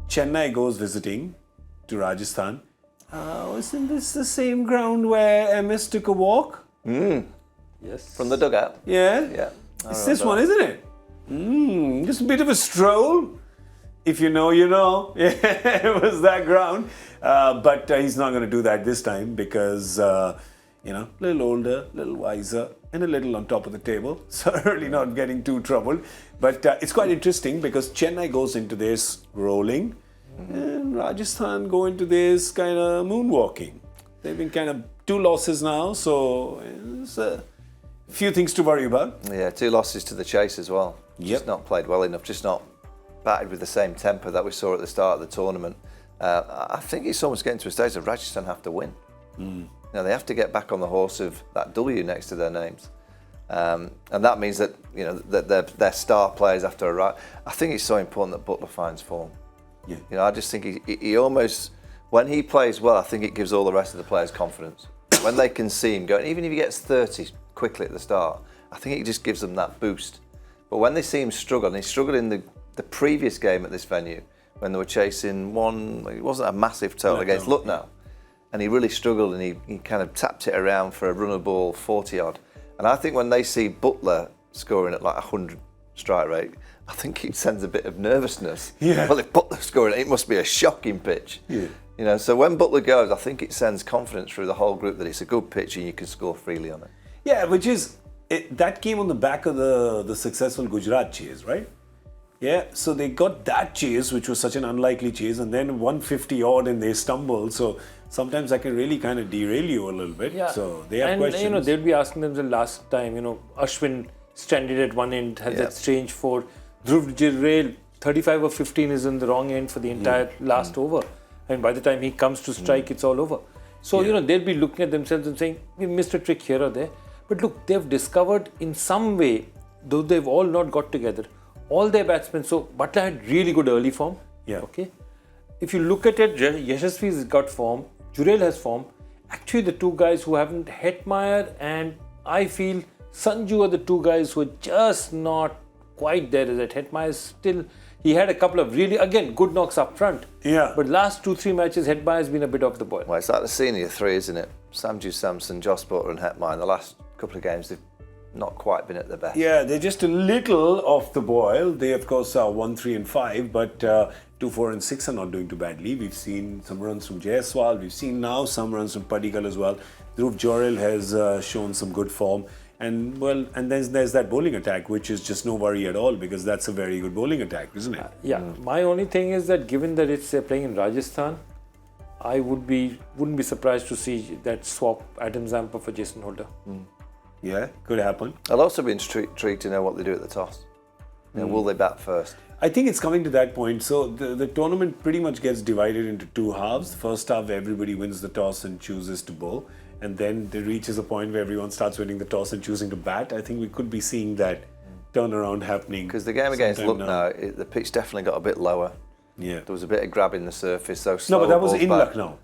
Chennai goes visiting to Rajasthan. Isn't this the same ground where MS took a walk? Yes. From the dugout? Yeah. Yeah. It's this one, isn't it? Just a bit of a stroll. If you know, you know. Yeah, it was that ground. But he's not going to do that this time because, a little older, a little wiser, and a little on top of the table. So really not getting too troubled. But it's quite interesting because Chennai goes into this rolling and Rajasthan go into this kind of moonwalking. They've been kind of 2 losses now, so it's a few things to worry about. Yeah, 2 losses to the chase as well. Yep. Just not played well enough, just not batted with the same tempo that we saw at the start of the tournament. I think it's almost getting to a stage that Rajasthan have to win. Now they have to get back on the horse of that W next to their names. And that means that that their star players have to arrive. I think it's so important that Buttler finds form. Yeah. I just think he almost, when he plays well, I think it gives all the rest of the players confidence. When they can see him going, even if he gets 30 quickly at the start, I think it just gives them that boost. But when they see him struggle, and he struggled in the previous game at this venue when they were chasing one, it wasn't a massive total against Lucknow, and he really struggled and he kind of tapped it around for a runner ball 40 odd. And I think when they see Buttler scoring at like 100 strike rate, I think it sends a bit of nervousness. Yeah. Well, if Buttler's scoring, it must be a shocking pitch. Yeah. So when Buttler goes, I think it sends confidence through the whole group that it's a good pitch and you can score freely on it. Yeah, which is, that came on the back of the successful Gujarat chase, right? Yeah, so they got that chase, which was such an unlikely chase, and then 150 odd and they stumbled. So sometimes that can really kind of derail you a little bit. Yeah. So they have questions. And they'd be asking themselves last time, Ashwin stranded at one end, had that strange 4. Dhruv Jirrel, 35 or 15 is in the wrong end for the entire last over. And by the time he comes to strike, it's all over. So, they'll be looking at themselves and saying, we missed a trick here or there. But look, they've discovered in some way, though they've all not got together, all their batsmen. So Butler had really good early form. Yeah. Okay. If you look at it, Yashasvi's got form, Jurel has form. Actually, the 2 guys who haven't, Hetmeyer and I feel Sanju are the 2 guys who are just not quite there. Is that Hetmeyer still, he had a couple of really, again, good knocks up front. Yeah. But last 2-3 matches, Hetmeyer has been a bit off the boil. Well, it's like the senior 3, isn't it? Samju, Samson, Jos Buttler and Hetmeyer. In the last couple of games, they've not quite been at their best. Yeah, they're just a little off the boil. They, of course, are 1, 3 and 5, but 2, 4 and 6 are not doing too badly. We've seen some runs from Jaiswal. We've seen now some runs from Padikkal as well. Dhruv Jorel has shown some good form. And then there's that bowling attack, which is just no worry at all because that's a very good bowling attack, isn't it? My only thing is that given that they're playing in Rajasthan, I wouldn't be surprised to see that swap Adam Zampa for Jason Holder. Yeah, could happen. I'll also be intrigued to know what they do at the toss. Will they bat first? I think it's coming to that point. So the tournament pretty much gets divided into 2 halves. The first half, everybody wins the toss and chooses to bowl. And then there reaches a point where everyone starts winning the toss and choosing to bat. I think we could be seeing that turnaround happening. Because the game against Lucknow, the pitch definitely got a bit lower. Yeah. There was a bit of grabbing the surface. So no, but that was in back. Lucknow.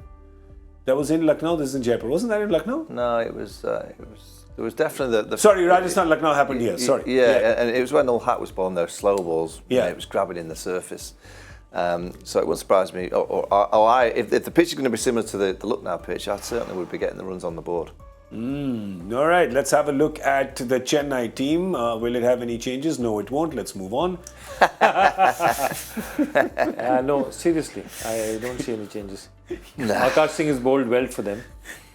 That was in Lucknow. This is in Jaipur. Wasn't that in Lucknow? No, it was. There was definitely the. Sorry, Rajasthan Lucknow happened here. Sorry. Yeah, and it was when Ul Haq was bowling those slow balls. Yeah, it was grabbing in the surface. So it wouldn't surprise me. If the pitch is going to be similar to the Lucknow pitch, I certainly would be getting the runs on the board. All right, let's have a look at the Chennai team. Will it have any changes? No, it won't. Let's move on. No, seriously, I don't see any changes. Nah. Akash Singh is bowled well for them.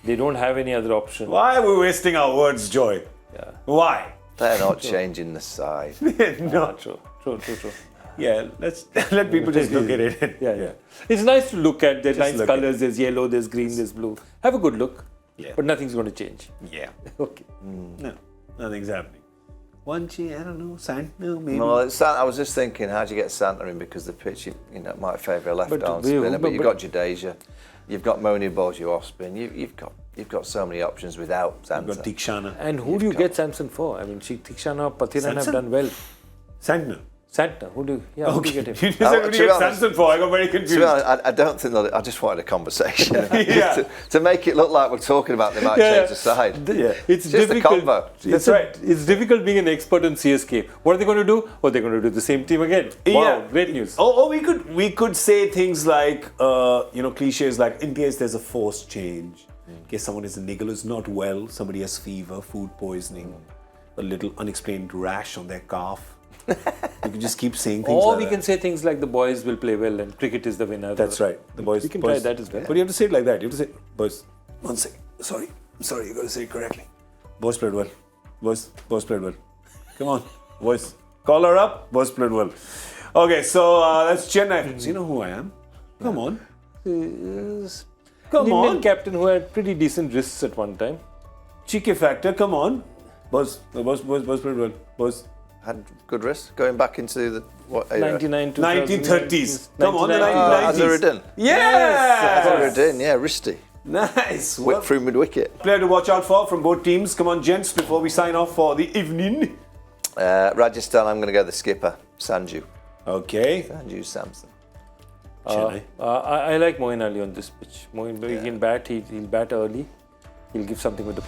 They don't have any other option. Why are we wasting our words, Joy? Yeah. Why? They're not changing the side. No. True. Yeah, let people just look at it. Yeah. It's nice to look at. There's Just nice look colours. There's yellow. There's green. There's blue. Have a good look. Yeah. But nothing's going to change. Yeah. Okay. No, nothing's happening. I don't know, Santner maybe. No, I was just thinking, how do you get Santner in because the pitch, might favour a left-arm spinner, but you've got Jadeja, you've got Moni Bowles off spin, you've got so many options without Santner. You've got Tikshana. And who do you get Samson for? I mean, Tikshana, Pathirana have done well. Santner. Santner. Who do you get him? You said, who do you get Samson for? I got very To confused. be honest, I don't think that. I just wanted a conversation. Yeah. to make it look like we're talking about they might change the side. Yeah. It's Just a difficult. combo. That's right. It's difficult being an expert on CSK. What are they going to do? Oh, they're going to do the same team again. Wow, Yeah. great news. Oh, we could say things like, cliches like, in case there's a forced change, in case someone is a niggle who's not well, somebody has fever, food poisoning, a little unexplained rash on their calf. You can just keep saying things Or like we that. can say things like the boys will play well and cricket is the winner. That's right. The boys. We can boys, try that as well. But you have to say it like that. You have to say, boys, one second. Sorry. I'm sorry, you got to say it correctly. Boys played well. Boys played well. Come on, boys. Call her up. Boys played well. Okay, so that's Chennai. So you know who I am? Come on. Yes. Come An on. Indian captain who had pretty decent wrists at one time. Cheeky factor, come on. Boys played well. Boys. Had good wrist going back into the what era? 99 to 1930s. Come on, the 99. 1990s. Azharuddin. Yes! Azharuddin, yeah, wristy. Nice. Whip Well, through mid-wicket. player to watch out for from both teams. Come on, gents, before we sign off for the evening. Rajasthan, I'm going to go the skipper, Sanju. Okay. Sanju Samson. Chennai. I like Moeen Ali on this pitch. Moeen, he can bat. He'll bat early. He'll give something with the